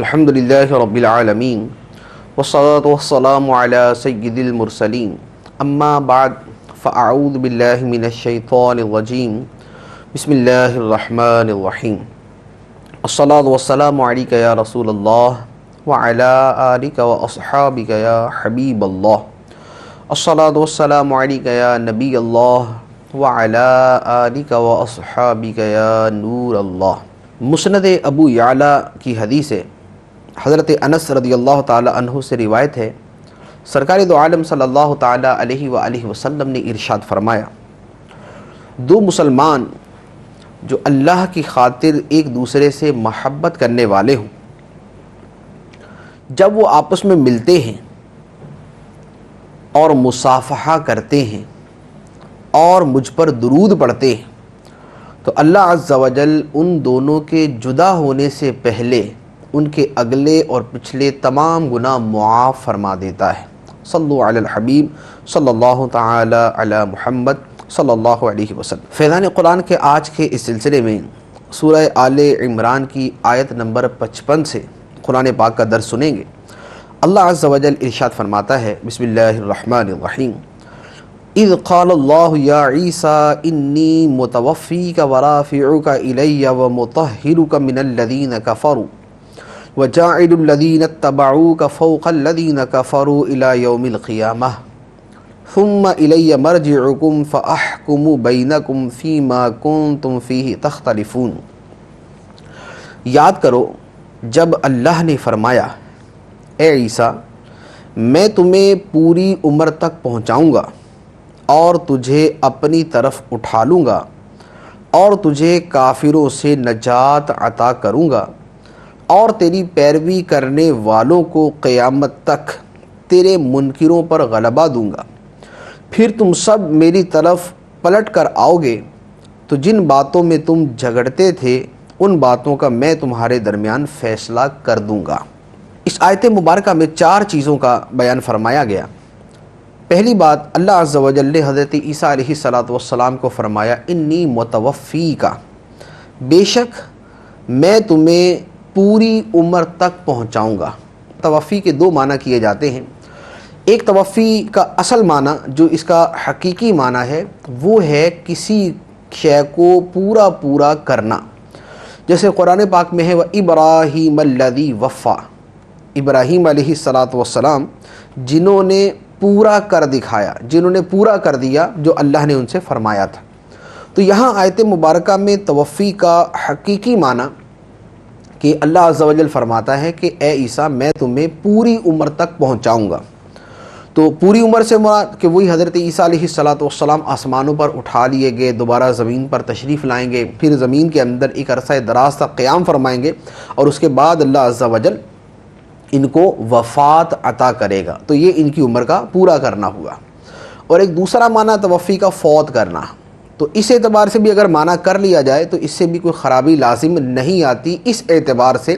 الحمدللہ رب العالمین والصلاة والسلام علی سید المرسلین اما بعد فاعوذ باللہ من الشیطان الرجیم بسم اللہ الرحمن الرحیم الصلاة والسلام علیک یا رسول اللہ وعلی آلک واصحابک یا حبیب اللہ الصلاة والسلام علیک یا نبی اللہ وعلی آلک واصحابک یا نور اللہ۔ مسند ابو یعلا کی حدیث ہے، حضرت انس رضی اللہ تعالی عنہ سے روایت ہے، سرکار دو عالم صلی اللہ تعالی علیہ وآلہ وسلم نے ارشاد فرمایا، دو مسلمان جو اللہ کی خاطر ایک دوسرے سے محبت کرنے والے ہوں، جب وہ آپس میں ملتے ہیں اور مصافحہ کرتے ہیں اور مجھ پر درود پڑھتے ہیں تو اللہ عز و جل ان دونوں کے جدا ہونے سے پہلے ان کے اگلے اور پچھلے تمام گناہ معاف فرما دیتا ہے۔ صلو علی الحبیب صلی اللہ تعالی علی محمد صلی اللہ علیہ وسلم۔ فیضان قرآن کے آج کے اس سلسلے میں سورہ آل عمران کی آیت نمبر 55 سے قرآن پاک کا درس سنیں گے۔ اللہ عز و جل ارشاد فرماتا ہے، بسم اللہ الرحمن الرحیم، اذ قال اللہ یا عیسیٰ انی متوفیک ورافعک الی ومطہرک من الذین کفروا وجاعل الذین اتبعوک فوق الذین کفروا الی یوم القیامہ ثم الی مرجعکم فاحکم بینکم فیما کنتم فیہ تختلفون۔ یاد کرو جب اللہ نے فرمایا، اے عیسیٰ میں تمہیں پوری عمر تک پہنچاؤں گا اور تجھے اپنی طرف اٹھا لوں گا اور تجھے کافروں سے نجات عطا کروں گا اور تیری پیروی کرنے والوں کو قیامت تک تیرے منکروں پر غلبہ دوں گا۔ پھر تم سب میری طرف پلٹ کر آؤ گے تو جن باتوں میں تم جھگڑتے تھے ان باتوں کا میں تمہارے درمیان فیصلہ کر دوں گا۔ اس آیت مبارکہ میں 4 چیزوں کا بیان فرمایا گیا۔ پہلی بات، اللہ عز و جل نے حضرت عیسیٰ علیہ السلام کو فرمایا، انی متوفیک، بے شک میں تمہیں پوری عمر تک پہنچاؤں گا۔ توفی کے 2 معنی کیے جاتے ہیں۔ ایک توفی کا اصل معنی جو اس کا حقیقی معنی ہے وہ ہے کسی شے کو پورا کرنا، جیسے قرآن پاک میں ہے وَإِبْرَاهِيمَ الَّذِي وَفَّى، ابراہیم علیہ السلام جنہوں نے پورا کر دکھایا، جنہوں نے پورا کر دیا جو اللہ نے ان سے فرمایا تھا۔ تو یہاں آیت مبارکہ میں توفی کا حقیقی معنی کہ اللہ عز و جل فرماتا ہے کہ اے عیسیٰ میں تمہیں پوری عمر تک پہنچاؤں گا۔ تو پوری عمر سے مراد کہ وہی حضرت عیسیٰ علیہ السلام آسمانوں پر اٹھا لیے گئے، دوبارہ زمین پر تشریف لائیں گے، پھر زمین کے اندر ایک عرصہ دراز تک قیام فرمائیں گے اور اس کے بعد اللہ عز و جل ان کو وفات عطا کرے گا۔ تو یہ ان کی عمر کا پورا کرنا ہوا۔ اور ایک دوسرا معنی توفی کا فوت کرنا، تو اس اعتبار سے بھی اگر معنی کر لیا جائے تو اس سے بھی کوئی خرابی لازم نہیں آتی، اس اعتبار سے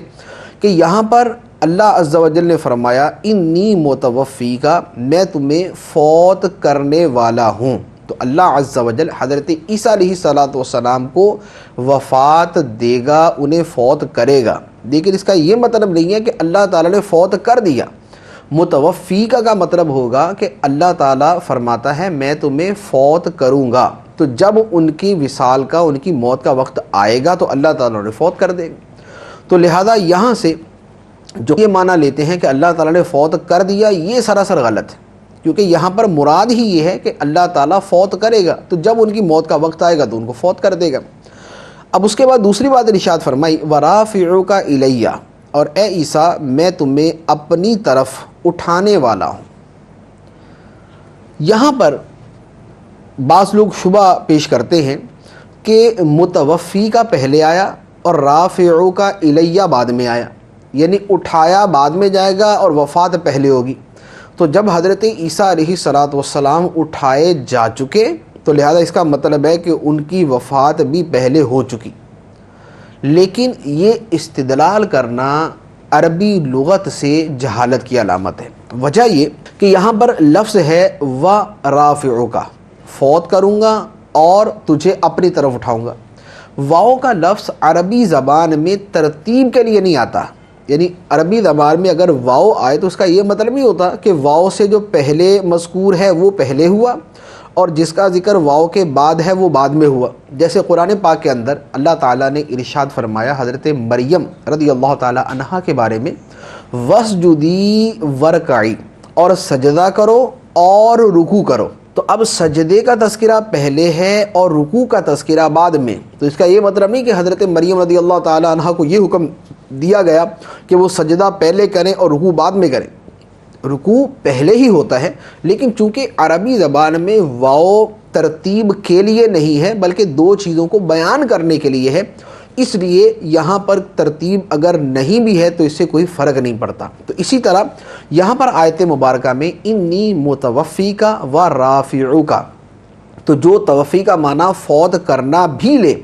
کہ یہاں پر اللہ عز و جل نے فرمایا انی متوفیک، میں تمہیں فوت کرنے والا ہوں۔ تو اللہ عز و جل حضرت عیسیٰ علیہ السلام کو وفات دے گا، انہیں فوت کرے گا، لیکن اس کا یہ مطلب نہیں ہے کہ اللہ تعالیٰ نے فوت کر دیا۔ متوفیقہ کا مطلب ہوگا کہ اللہ تعالیٰ فرماتا ہے میں تمہیں فوت کروں گا، تو جب ان کی وصال کا، ان کی موت کا وقت آئے گا تو اللہ تعالیٰ نے فوت کر دے گا۔ تو لہذا یہاں سے جو یہ معنی لیتے ہیں کہ اللہ تعالیٰ نے فوت کر دیا، یہ سراسر غلط ہے، کیونکہ یہاں پر مراد ہی یہ ہے کہ اللہ تعالیٰ فوت کرے گا، تو جب ان کی موت کا وقت آئے گا تو ان کو فوت کر دے گا۔ اب اس کے بعد دوسری بات ارشاد فرمائی وَرَافِعُكَ إِلَيَّ، اور اے عیسیٰ میں تمہیں اپنی طرف اٹھانے والا ہوں۔ یہاں پر بعض لوگ شبہ پیش کرتے ہیں کہ متوفی کا پہلے آیا اور رافعُكَ إِلَيَّ بعد میں آیا، یعنی اٹھایا بعد میں جائے گا اور وفات پہلے ہوگی۔ تو جب حضرت عیسیٰ علیہ السلام اٹھائے جا چکے تو لہذا اس کا مطلب ہے کہ ان کی وفات بھی پہلے ہو چکی۔ لیکن یہ استدلال کرنا عربی لغت سے جہالت کی علامت ہے۔ وجہ یہ کہ یہاں پر لفظ ہے وَرَافِعُكَ، فوت کروں گا اور تجھے اپنی طرف اٹھاؤں گا۔ واؤ کا لفظ عربی زبان میں ترتیب کے لیے نہیں آتا، یعنی عربی زبان میں اگر واو آئے تو اس کا یہ مطلب نہیں ہوتا کہ واو سے جو پہلے مذکور ہے وہ پہلے ہوا اور جس کا ذکر واو کے بعد ہے وہ بعد میں ہوا. جیسے قرآن پاک کے اندر اللہ تعالیٰ نے ارشاد فرمایا حضرت مریم رضی اللہ تعالیٰ عنہا کے بارے میں، وَاسْجُدِي وَارْكَعِي، اور سجدہ کرو اور رکوع کرو. تو اب سجدے کا تذکرہ پہلے ہے اور رکوع کا تذکرہ بعد میں. تو اس کا یہ مطلب نہیں کہ حضرت مریم رضی اللہ تعالیٰ عنہا کو یہ حکم دیا گیا کہ وہ سجدہ پہلے کریں اور رکوع بعد میں کریں. رکوع پہلے ہی ہوتا ہے، لیکن چونکہ عربی زبان میں واو ترتیب کے لیے نہیں ہے بلکہ دو چیزوں کو بیان کرنے کے لیے ہے، اس لیے یہاں پر ترتیب اگر نہیں بھی ہے تو اس سے کوئی فرق نہیں پڑتا. تو اسی طرح یہاں پر آیت مبارکہ میں انی متوفیکا و رافعوکا، تو جو توفی کا معنی فوت کرنا بھی لے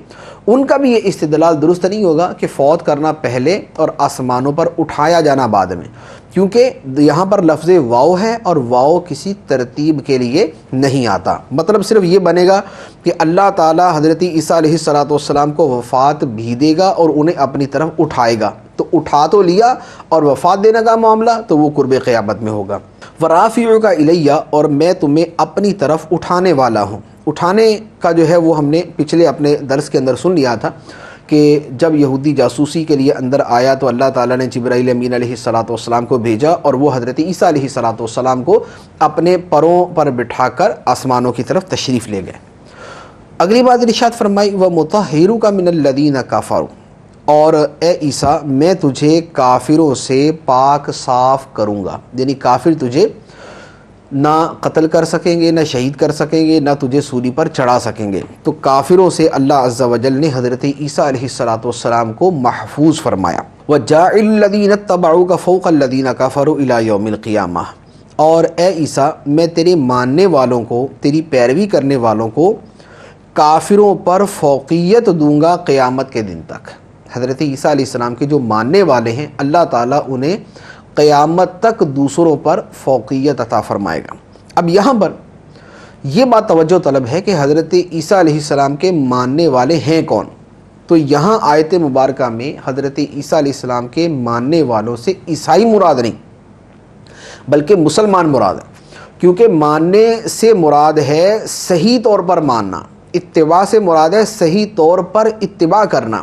ان کا بھی یہ استدلال درست نہیں ہوگا کہ فوت کرنا پہلے اور آسمانوں پر اٹھایا جانا بعد میں، کیونکہ یہاں پر لفظ واو ہے اور واو کسی ترتیب کے لیے نہیں آتا. مطلب صرف یہ بنے گا کہ اللہ تعالیٰ حضرت عیسیٰ علیہ السلام کو وفات بھی دے گا اور انہیں اپنی طرف اٹھائے گا. تو اٹھا تو لیا اور وفات دینے کا معاملہ تو وہ قرب قیامت میں ہوگا. وَرَافِعُكَ إِلَيَّ، اور میں تمہیں اپنی طرف اٹھانے والا ہوں. اٹھانے کا جو ہے وہ ہم نے پچھلے اپنے درس کے اندر سن لیا تھا کہ جب یہودی جاسوسی کے لیے اندر آیا تو اللہ تعالیٰ نے جبرائیل امین علیہ السلام کو بھیجا اور وہ حضرت عیسیٰ علیہ السلام کو اپنے پروں پر بٹھا کر آسمانوں کی طرف تشریف لے گئے. اگلی بات ارشاد فرمائی وَمُطَهِّرُكَ مِنَ الَّذِينَ كَفَرُوا، اور اے عیسیٰ میں تجھے کافروں سے پاک صاف کروں گا. یعنی کافر تجھے نہ قتل کر سکیں گے، نہ شہید کر سکیں گے، نہ تجھے سولی پر چڑھا سکیں گے. تو کافروں سے اللہ عز و جل نے حضرت عیسیٰ علیہ السلام کو محفوظ فرمایا. وَجَاعِلُ الَّذِينَ اتَّبَعُوكَ فَوْقَ الَّذِينَ كَفَرُوا إِلَى يَوْمِ الْقِيَامَةِ، اور اے عیسیٰ میں تیرے ماننے والوں کو، تیری پیروی کرنے والوں کو کافروں پر فوقیت دوں گا قیامت کے دن تک. حضرت عیسیٰ علیہ السلام کے جو ماننے والے ہیں اللہ تعالیٰ انہیں قیامت تک دوسروں پر فوقیت عطا فرمائے گا. اب یہاں پر یہ بات توجہ طلب ہے کہ حضرت عیسیٰ علیہ السلام کے ماننے والے ہیں کون. تو یہاں آیت مبارکہ میں حضرت عیسیٰ علیہ السلام کے ماننے والوں سے عیسائی مراد نہیں بلکہ مسلمان مراد ہے، کیونکہ ماننے سے مراد ہے صحیح طور پر ماننا، اتباع سے مراد ہے صحیح طور پر اتباع کرنا.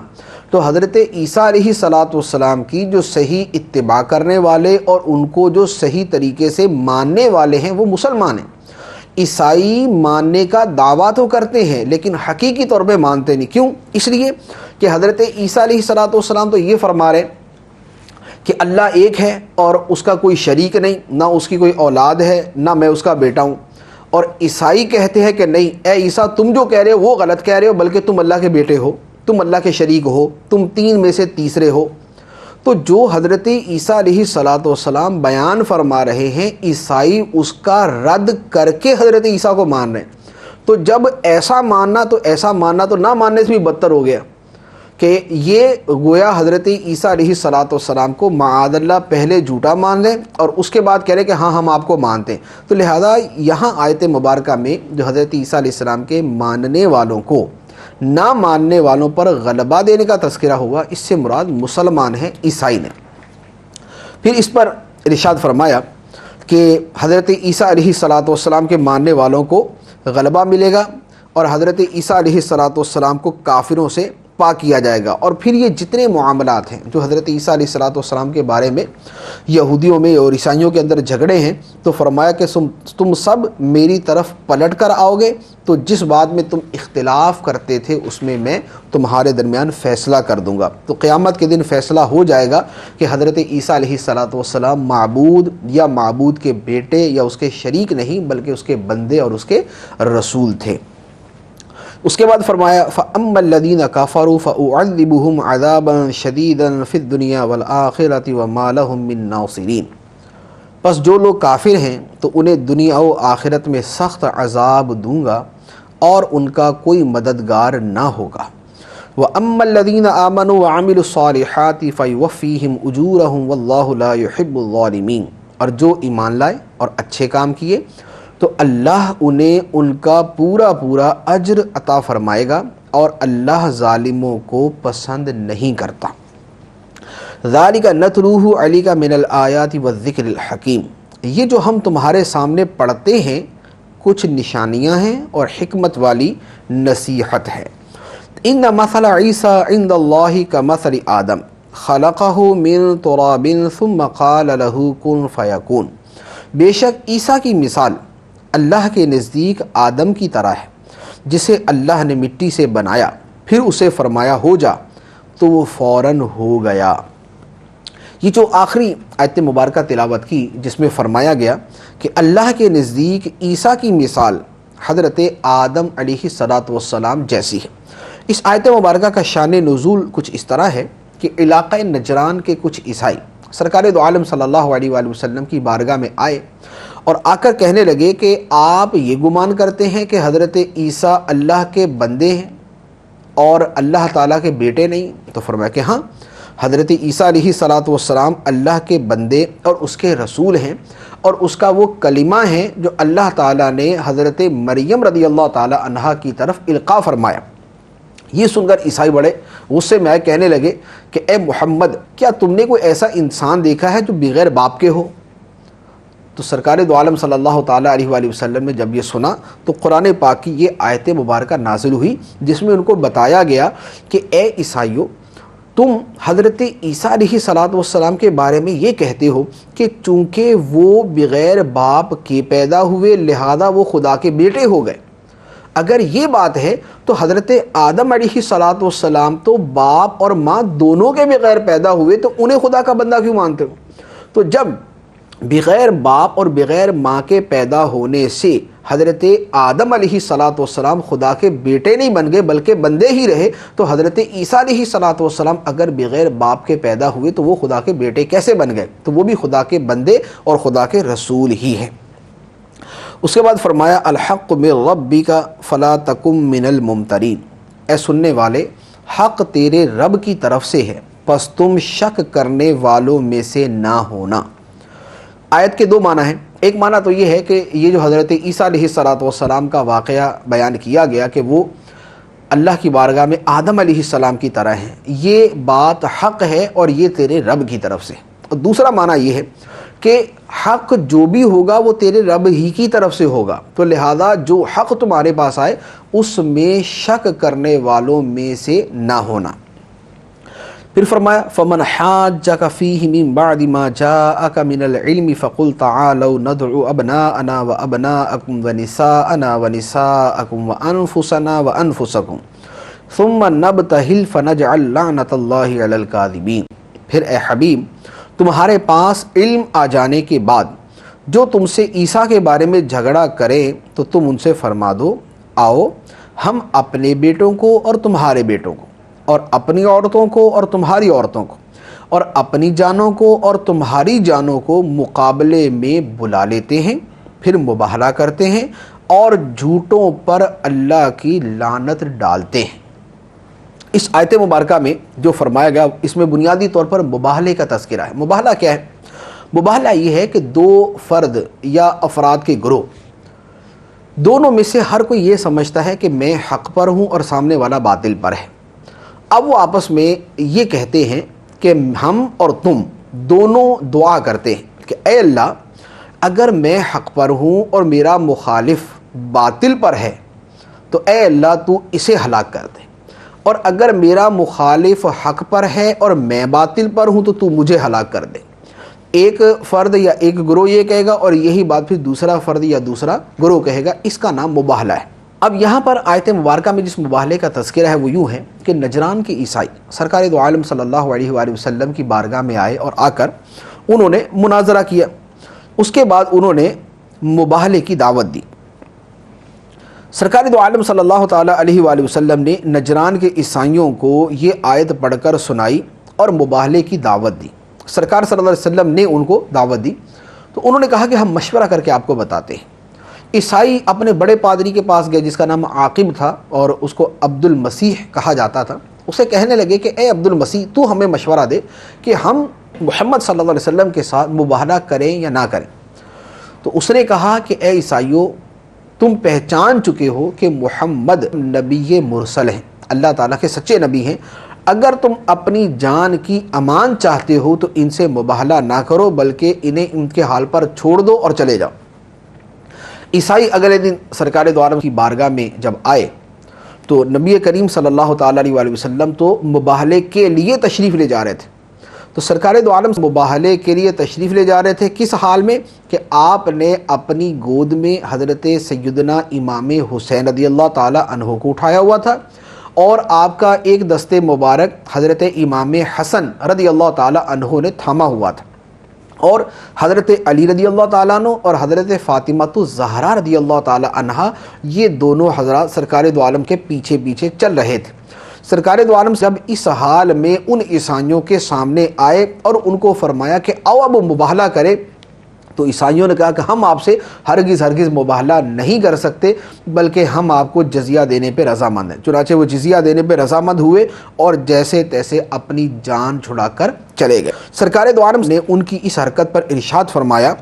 تو حضرت عیسیٰ علیہ السلام کی جو صحیح اتباع کرنے والے اور ان کو جو صحیح طریقے سے ماننے والے ہیں وہ مسلمان ہیں. عیسائی ماننے کا دعویٰ تو کرتے ہیں لیکن حقیقی طور پہ مانتے نہیں. کیوں؟ اس لیے کہ حضرت عیسیٰ علیہ السلام تو یہ فرما رہے کہ اللہ ایک ہے اور اس کا کوئی شریک نہیں، نہ اس کی کوئی اولاد ہے نہ میں اس کا بیٹا ہوں. اور عیسائی کہتے ہیں کہ نہیں اے عیسیٰ تم جو کہہ رہے ہو وہ غلط کہہ رہے ہو، بلکہ تم اللہ کے بیٹے ہو، تم اللہ کے شریک ہو، تم تین میں سے تیسرے ہو. تو جو حضرت عیسیٰ علیہ السلام بیان فرما رہے ہیں عیسائی اس کا رد کر کے حضرت عیسیٰ کو مان رہے ہیں. تو جب ایسا ماننا تو نہ ماننے سے بھی بدتر ہو گیا کہ یہ گویا حضرت عیسیٰ علیہ السلام کو معاذ اللہ پہلے جھوٹا مان لیں اور اس کے بعد کہہ رہے کہ ہاں ہم آپ کو مانتے ہیں. تو لہذا یہاں آیت مبارکہ میں جو حضرت عیسیٰ علیہ السلام کے ماننے والوں کو نہ ماننے والوں پر غلبہ دینے کا تذکرہ ہوا، اس سے مراد مسلمان ہیں، عیسائی نے. پھر اس پر ارشاد فرمایا کہ حضرت عیسیٰ علیہ السلام کے ماننے والوں کو غلبہ ملے گا اور حضرت عیسیٰ علیہ السلام کو کافروں سے پاک کیا جائے گا. اور پھر یہ جتنے معاملات ہیں جو حضرت عیسیٰ علیہ السلام کے بارے میں یہودیوں میں اور عیسائیوں کے اندر جھگڑے ہیں، تو فرمایا کہ تم سب میری طرف پلٹ کر آؤ گے تو جس بات میں تم اختلاف کرتے تھے اس میں میں تمہارے درمیان فیصلہ کر دوں گا. تو قیامت کے دن فیصلہ ہو جائے گا کہ حضرت عیسیٰ علیہ السلام معبود یا معبود کے بیٹے یا اس کے شریک نہیں بلکہ اس کے بندے اور اس کے رسول تھے. اس کے بعد فرمایا فَأَمَّا الَّذِينَ كَفَرُوا فَأُعَذِّبُهُمْ عَذَابًا شَدِيدًا فِي الدُّنْيَا وَالْآخِرَةِ وَمَا لَهُم مِّن نَاصِرِينَ. پس جو لوگ کافر ہیں تو انہیں دنیا و آخرت میں سخت عذاب دوں گا اور ان کا کوئی مددگار نہ ہوگا. وَأَمَّا الَّذِينَ آمَنُوا وَعَمِلُوا الصَّالِحَاتِ فَيُوَفِّيهِمْ أُجُورَهُمْ وَاللَّهُ لَا يُحِبُّ الظَّالِمِينَ. اور جو ایمان لائے اور اچھے کام کیے تو اللہ انہیں ان کا پورا اجر عطا فرمائے گا اور اللہ ظالموں کو پسند نہیں کرتا. ذالک نتلوہ علیک من الآیات والذکر الحکیم، یہ جو ہم تمہارے سامنے پڑھتے ہیں کچھ نشانیاں ہیں اور حکمت والی نصیحت ہے۔ ان مثل عیسیٰ عند اللہ کمثل آدم خلقہ من تراب ثم قال له کن فیکون، بے شک عیسیٰ کی مثال اللہ کے نزدیک آدم کی طرح ہے جسے اللہ نے مٹی سے بنایا، پھر اسے فرمایا ہو جا تو وہ فوراً ہو گیا۔ یہ جو آخری آیت مبارکہ تلاوت کی جس میں فرمایا گیا کہ اللہ کے نزدیک عیسیٰ کی مثال حضرت آدم علیہ السلام جیسی ہے، اس آیت مبارکہ کا شان نزول کچھ اس طرح ہے کہ علاقہ نجران کے کچھ عیسائی سرکار دو عالم صلی اللہ علیہ وآلہ وسلم کی بارگاہ میں آئے اور آ کر کہنے لگے کہ آپ یہ گمان کرتے ہیں کہ حضرت عیسیٰ اللہ کے بندے ہیں اور اللہ تعالیٰ کے بیٹے نہیں؟ تو فرمایا کہ ہاں، حضرت عیسیٰ علیہ السلام اللہ کے بندے اور اس کے رسول ہیں، اور اس کا وہ کلمہ ہے جو اللہ تعالیٰ نے حضرت مریم رضی اللہ تعالیٰ عنہا کی طرف القاء فرمایا۔ یہ سن کر عیسائی بڑے غصے میں آئے، کہنے لگے کہ اے محمد، کیا تم نے کوئی ایسا انسان دیکھا ہے جو بغیر باپ کے ہو؟ تو سرکار دو عالم صلی اللہ تعالیٰ علیہ وآلہ وسلم نے جب یہ سنا تو قرآن پاک کی یہ آیت مبارکہ نازل ہوئی جس میں ان کو بتایا گیا کہ اے عیسائیو، تم حضرت عیسیٰ علیہ السلام کے بارے میں یہ کہتے ہو کہ چونکہ وہ بغیر باپ کے پیدا ہوئے لہذا وہ خدا کے بیٹے ہو گئے۔ اگر یہ بات ہے تو حضرت آدم علیہ السلام تو باپ اور ماں دونوں کے بغیر پیدا ہوئے، تو انہیں خدا کا بندہ کیوں مانتے ہو؟ تو جب بغیر باپ اور بغیر ماں کے پیدا ہونے سے حضرت آدم علیہ السلام خدا کے بیٹے نہیں بن گئے بلکہ بندے ہی رہے، تو حضرت عیسیٰ علیہ السلام اگر بغیر باپ کے پیدا ہوئے تو وہ خدا کے بیٹے کیسے بن گئے؟ تو وہ بھی خدا کے بندے اور خدا کے رسول ہی ہیں۔ اس کے بعد فرمایا الحق من ربک فلا تکن من الممترین، اے سننے والے، حق تیرے رب کی طرف سے ہے پس تم شک کرنے والوں میں سے نہ ہونا۔ آیت کے دو معنی ہیں۔ ایک معنی تو یہ ہے کہ یہ جو حضرت عیسیٰ علیہ السلام کا واقعہ بیان کیا گیا کہ وہ اللہ کی بارگاہ میں آدم علیہ السلام کی طرح ہیں، یہ بات حق ہے اور یہ تیرے رب کی طرف سے۔ اور دوسرا معنی یہ ہے کہ حق جو بھی ہوگا وہ تیرے رب ہی کی طرف سے ہوگا، تو لہذا جو حق تمہارے پاس آئے اس میں شک کرنے والوں میں سے نہ ہونا۔ پھر فرمایا فمن حاجک فیہ من بعد ما جاءک من العلم فقل تعالوا ندعو ابناءنا وابناءکم ونساءنا ونساءکم وانفسنا وانفسکم ثم نبتہل فنجعل لعنت اللہ علی الکاذبین۔ پھر اے حبیب، تمہارے پاس علم آ جانے کے بعد جو تم سے عیسیٰ کے بارے میں جھگڑا کرے تو تم ان سے فرما دو، آؤ ہم اپنے بیٹوں کو اور تمہارے بیٹوں کو، اور اپنی عورتوں کو اور تمہاری عورتوں کو، اور اپنی جانوں کو اور تمہاری جانوں کو مقابلے میں بلا لیتے ہیں، پھر مباہلہ کرتے ہیں اور جھوٹوں پر اللہ کی لعنت ڈالتے ہیں۔ اس آیت مبارکہ میں جو فرمایا گیا اس میں بنیادی طور پر مباہلے کا تذکرہ ہے۔ مباہلہ کیا ہے؟ مباہلہ یہ ہے کہ دو فرد یا افراد کے گروہ، دونوں میں سے ہر کوئی یہ سمجھتا ہے کہ میں حق پر ہوں اور سامنے والا باطل پر ہے۔ اب وہ آپس میں یہ کہتے ہیں کہ ہم اور تم دونوں دعا کرتے ہیں کہ اے اللہ، اگر میں حق پر ہوں اور میرا مخالف باطل پر ہے تو اے اللہ تو اسے ہلاک کر دے، اور اگر میرا مخالف حق پر ہے اور میں باطل پر ہوں تو مجھے ہلاک کر دے۔ ایک فرد یا ایک گروہ یہ کہے گا اور یہی بات پھر دوسرا فرد یا دوسرا گروہ کہے گا، اس کا نام مباہلہ ہے۔ اب یہاں پر آیت مبارکہ میں جس مباہلے کا تذکرہ ہے وہ یوں ہے کہ نجران کے عیسائی سرکار دو عالم صلی اللہ علیہ وآلہ وسلم کی بارگاہ میں آئے اور آ کر انہوں نے مناظرہ کیا، اس کے بعد انہوں نے مباہلے کی دعوت دی۔ سرکار دو عالم صلی اللہ تعالیٰ علیہ وآلہ وسلم نے نجران کے عیسائیوں کو یہ آیت پڑھ کر سنائی اور مباہلے کی دعوت دی۔ سرکار صلی اللہ علیہ وسلم نے ان کو دعوت دی تو انہوں نے کہا کہ ہم مشورہ کر کے آپ کو بتاتے ہیں۔ عیسائی اپنے بڑے پادری کے پاس گئے جس کا نام عاقب تھا اور اس کو عبد المسیح کہا جاتا تھا۔ اسے کہنے لگے کہ اے عبد المسیح، تو ہمیں مشورہ دے کہ ہم محمد صلی اللہ علیہ وسلم کے ساتھ مباہلہ کریں یا نہ کریں۔ تو اس نے کہا کہ اے عیسائیو، تم پہچان چکے ہو کہ محمد نبی مرسل ہیں، اللہ تعالیٰ کے سچے نبی ہیں، اگر تم اپنی جان کی امان چاہتے ہو تو ان سے مباہلہ نہ کرو بلکہ انہیں ان کے حال پر چھوڑ دو اور چلے جاؤ۔ عیسائی اگلے دن سرکار دو عالم کی بارگاہ میں جب آئے تو نبی کریم صلی اللہ تعالیٰ علیہ وآلہ وسلم تو مباہلے کے لیے تشریف لے جا رہے تھے۔ تو سرکار دو عالم مباہلے کے لیے تشریف لے جا رہے تھے، کس حال میں کہ آپ نے اپنی گود میں حضرت سیدنا امام حسین رضی اللہ تعالیٰ عنہ کو اٹھایا ہوا تھا، اور آپ کا ایک دست مبارک حضرت امام حسن رضی اللہ تعالیٰ عنہ نے تھاما ہوا تھا، اور حضرت علی رضی اللہ تعالیٰ عنہ اور حضرت فاطمہ الزہرا رضی اللہ تعالیٰ عنہا یہ دونوں حضرات سرکار دو عالم کے پیچھے پیچھے چل رہے تھے۔ سرکار دو عالم جب اس حال میں ان عیسائیوں کے سامنے آئے اور ان کو فرمایا کہ آؤ اب مباہلہ کرے، تو عیسائیوں نے کہا کہ ہم آپ سے ہرگز مباہلہ نہیں کر سکتے بلکہ ہم آپ کو جزیہ دینے پہ رضامند ہیں۔ چنانچہ وہ جزیہ دینے پہ رضامند ہوئے اور جیسے تیسے اپنی جان چھڑا کر چلے گئے۔ سرکار دو عالم نے ان کی اس حرکت پر ارشاد فرمایا،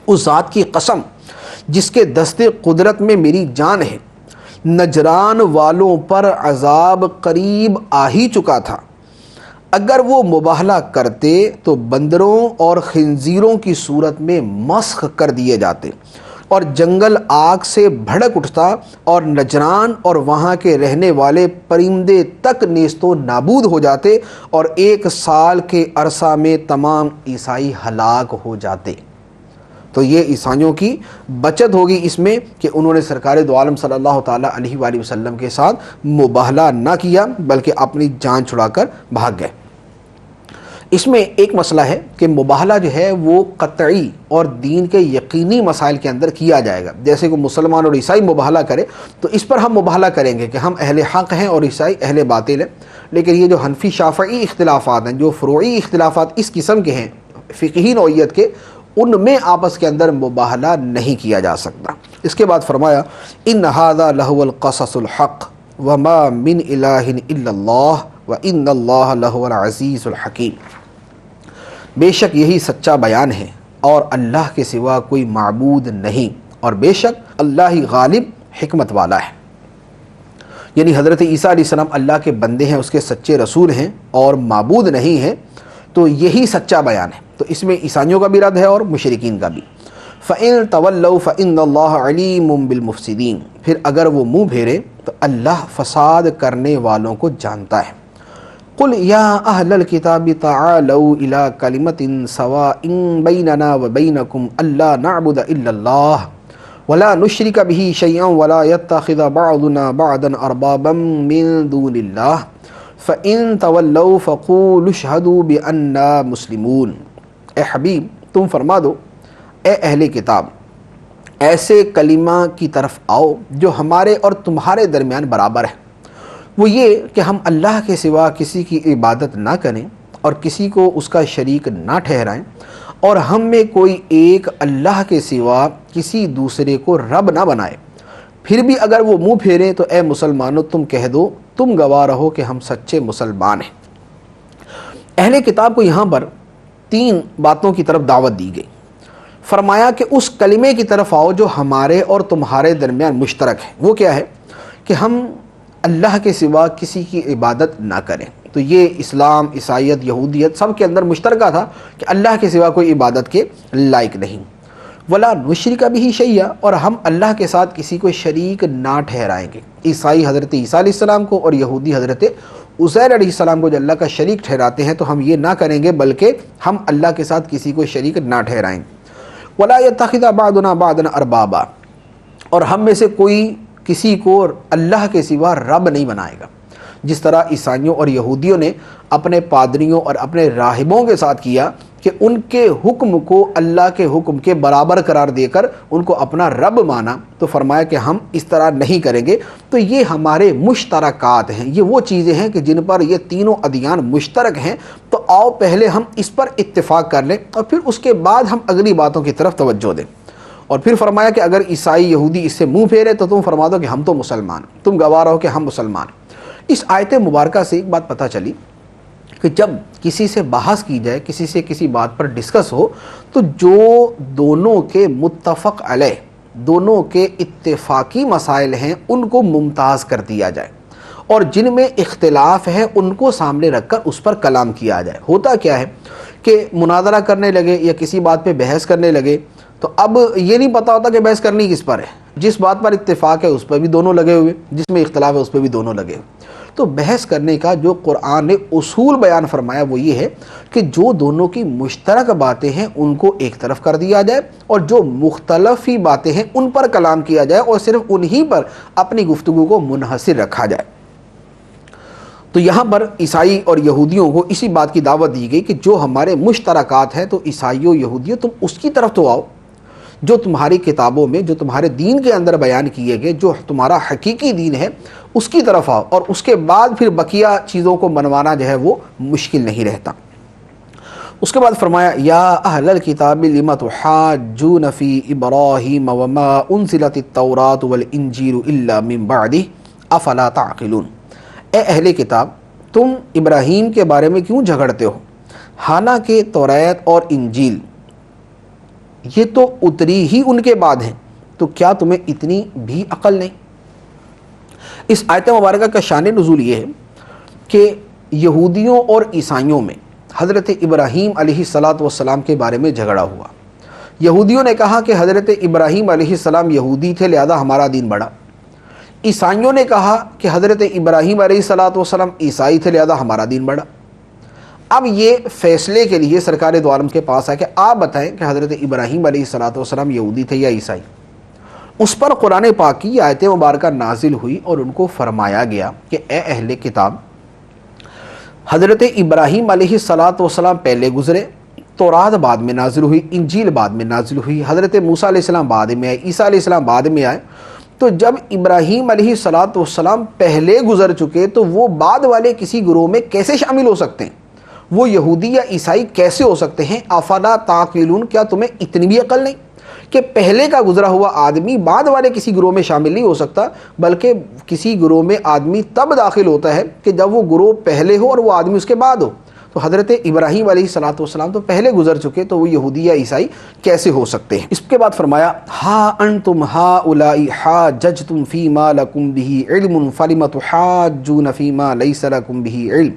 اس ذات کی قسم جس کے دست قدرت میں میری جان ہے، نجران والوں پر عذاب قریب آ ہی چکا تھا، اگر وہ مباہلہ کرتے تو بندروں اور خنزیروں کی صورت میں مسخ کر دیے جاتے اور جنگل آگ سے بھڑک اٹھتا اور نجران اور وہاں کے رہنے والے پرندے تک نیست و نابود ہو جاتے اور 1 سال کے عرصہ میں تمام عیسائی ہلاک ہو جاتے۔ تو یہ عیسائیوں کی بچت ہوگی اس میں کہ انہوں نے سرکار دو عالم صلی اللہ تعالیٰ علیہ وآلہ وسلم کے ساتھ مباہلہ نہ کیا بلکہ اپنی جان چھڑا کر بھاگ گئے۔ اس میں ایک مسئلہ ہے کہ مباہلہ جو ہے وہ قطعی اور دین کے یقینی مسائل کے اندر کیا جائے گا، جیسے کہ مسلمان اور عیسائی مباہلہ کرے تو اس پر ہم مباہلہ کریں گے کہ ہم اہل حق ہیں اور عیسائی اہل باطل ہیں، لیکن یہ جو حنفی شافعی اختلافات ہیں، جو فروعی اختلافات اس قسم کے ہیں فقہی نوعیت کے، ان میں آپس کے اندر مباہلہ نہیں کیا جا سکتا۔ اس کے بعد فرمایا ان ھذا لہو القصص الحق وما من الہ الا اللہ وان اللہ لہو العزیز الحکیم، بے شک یہی سچا بیان ہے اور اللہ کے سوا کوئی معبود نہیں، اور بے شک اللہ ہی غالب حکمت والا ہے۔ یعنی حضرت عیسیٰ علیہ السلام اللہ کے بندے ہیں، اس کے سچے رسول ہیں اور معبود نہیں ہیں، تو یہی سچا بیان ہے۔ تو اس میں عیسائیوں کا بھی رد ہے اور مشرکین کا بھی۔ فَإِن تَوَلَّوْا فَإِنَّ اللَّهَ عَلِيمٌ بِالْمُفْسِدِينَ، پھر اگر وہ منہ پھیرے تو اللہ فساد کرنے والوں کو جانتا ہے۔ قُلْ يَا أَهْلَ الْكِتَابِ تَعَالَوْا إِلَىٰ كَلِمَةٍ سَوَاءٍ بَيْنَنَا وَبَيْنَكُمْ أَلَّا نَعْبُدَ إِلَّا اللَّهَ وَلَا نُشْرِكَ بِهِ شَيْئًا وَلَا يَتَّخِذَ بَعْضُنَا بَعْضًا أَرْبَابًا مِّن دُونِ اللَّهِ فَإِن تَوَلَّوْا فَقُولُوا اشْهَدُوا بِأَنَّا مُسْلِمُونَ، اے حبیب تم فرما دو اے اہل کتاب، ایسے کلمہ کی طرف آؤ جو ہمارے اور تمہارے درمیان برابر ہے، وہ یہ کہ ہم اللہ کے سوا کسی کی عبادت نہ کریں اور کسی کو اس کا شریک نہ ٹھہرائیں، اور ہم میں کوئی ایک اللہ کے سوا کسی دوسرے کو رب نہ بنائے۔ پھر بھی اگر وہ منہ پھیریں تو اے مسلمانوں تم کہہ دو، تم گواہ رہو کہ ہم سچے مسلمان ہیں۔ اہل کتاب کو یہاں پر 3 باتوں کی طرف دعوت دی گئی۔ فرمایا کہ اس کلمے کی طرف آؤ جو ہمارے اور تمہارے درمیان مشترک ہے، وہ کیا ہے کہ ہم اللہ کے سوا کسی کی عبادت نہ کریں۔ تو یہ اسلام، عیسائیت، یہودیت سب کے اندر مشترکہ تھا کہ اللہ کے سوا کوئی عبادت کے لائق نہیں۔ ولا نشرک بہ شیئا، اور ہم اللہ کے ساتھ کسی کو شریک نہ ٹھہرائیں گے۔ عیسائی حضرت عیسیٰ علیہ السلام کو اور یہودی حضرت عزیر علیہ السلام کو جو اللہ کا شریک ٹھہراتے ہیں تو ہم یہ نہ کریں گے بلکہ ہم اللہ کے ساتھ کسی کو شریک نہ ٹھہرائیں۔ ولا یتخذ بعضنا بعضا اربابا، اور ہم میں سے کوئی کسی کو اللہ کے سوا رب نہیں بنائے گا، جس طرح عیسائیوں اور یہودیوں نے اپنے پادریوں اور اپنے راہبوں کے ساتھ کیا کہ ان کے حکم کو اللہ کے حکم کے برابر قرار دے کر ان کو اپنا رب مانا، تو فرمایا کہ ہم اس طرح نہیں کریں گے۔ تو یہ ہمارے مشترکات ہیں، یہ وہ چیزیں ہیں کہ جن پر یہ تینوں ادیان مشترک ہیں، تو آؤ پہلے ہم اس پر اتفاق کر لیں اور پھر اس کے بعد ہم اگلی باتوں کی طرف توجہ دیں۔ اور پھر فرمایا کہ اگر عیسائی یہودی اس سے منہ پھیرے تو تم فرما دو کہ ہم تو مسلمان، تم گواہ رہو کہ ہم مسلمان۔ اس آیت مبارکہ سے ایک بات پتہ چلی کہ جب کسی سے بحث کی جائے، کسی سے کسی بات پر ڈسکس ہو، تو جو دونوں کے متفق علیہ، دونوں کے اتفاقی مسائل ہیں ان کو ممتاز کر دیا جائے، اور جن میں اختلاف ہے ان کو سامنے رکھ کر اس پر کلام کیا جائے۔ ہوتا کیا ہے کہ مناظرہ کرنے لگے یا کسی بات پہ بحث کرنے لگے تو اب یہ نہیں پتہ ہوتا کہ بحث کرنی کس پر ہے، جس بات پر اتفاق ہے اس پر بھی دونوں لگے ہوئے، جس میں اختلاف ہے اس پہ بھی دونوں لگے ہوئے۔ تو بحث کرنے کا جو قرآن نے اصول بیان فرمایا وہ یہ ہے کہ جو دونوں کی مشترک باتیں ہیں ان کو ایک طرف کر دیا جائے اور جو مختلف ہی باتیں ہیں ان پر کلام کیا جائے اور صرف انہی پر اپنی گفتگو کو منحصر رکھا جائے۔ تو یہاں پر عیسائی اور یہودیوں کو اسی بات کی دعوت دی گئی کہ جو ہمارے مشترکات ہیں تو عیسائیوں یہودیوں تم اس کی طرف تو آؤ جو تمہاری کتابوں میں، جو تمہارے دین کے اندر بیان کیے گئے، جو تمہارا حقیقی دین ہے اس کی طرف آؤ، اور اس کے بعد پھر بقیہ چیزوں کو منوانا جو ہے وہ مشکل نہیں رہتا۔ اس کے بعد فرمایا یا اہل الکتاب لم تحاجون فی ابراہیم وما انزلت التوراۃ والانجیل الا من بعدہ افلا تعقلون، اے اہل کتاب تم ابراہیم کے بارے میں کیوں جھگڑتے ہو حالانکہ توریت اور انجیل یہ تو اتری ہی ان کے بعد ہیں، تو کیا تمہیں اتنی بھی عقل نہیں؟ اس آیت مبارکہ کا شان نزول یہ ہے کہ یہودیوں اور عیسائیوں میں حضرت ابراہیم علیہ السلام کے بارے میں جھگڑا ہوا۔ یہودیوں نے کہا کہ حضرت ابراہیم علیہ السلام یہودی تھے لہذا ہمارا دین بڑھا، عیسائیوں نے کہا کہ حضرت ابراہیم علیہ السلام عیسائی تھے لہذا ہمارا دین بڑھا۔ اب یہ فیصلے کے لیے سرکار دو عالم کے پاس ہے کہ آپ بتائیں کہ حضرت ابراہیم علیہ السلام یہودی تھے یا عیسائی۔ اس پر قرآن پاک کی آیت مبارکہ نازل ہوئی اور ان کو فرمایا گیا کہ اے اہل کتاب حضرت ابراہیم علیہ السلام پہلے گزرے، تورات بعد میں نازل ہوئی، انجیل بعد میں نازل ہوئی، حضرت موسیٰ علیہ السلام بعد میں آئے، عیسیٰ علیہ السلام بعد میں آئے۔ تو جب ابراہیم علیہ السلام پہلے گزر چکے تو وہ بعد والے کسی گروہ میں کیسے شامل ہو سکتے ہیں؟ وہ یہودی یا عیسائی کیسے ہو سکتے ہیں؟ افلا تعقلون، کیا تمہیں اتنی بھی عقل نہیں کہ پہلے کا گزرا ہوا آدمی بعد والے کسی گروہ میں شامل نہیں ہو سکتا، بلکہ کسی گروہ میں آدمی تب داخل ہوتا ہے کہ جب وہ گروہ پہلے ہو اور وہ آدمی اس کے بعد ہو۔ تو حضرت ابراہیم علیہ السلام تو پہلے گزر چکے، تو وہ یہودی یا عیسائی کیسے ہو سکتے ہیں؟ اس کے بعد فرمایا ہا انتم ہؤلاء حاججتم فیما لکم بہ علم فلم تحاجون فیما لیس لکم بہ علم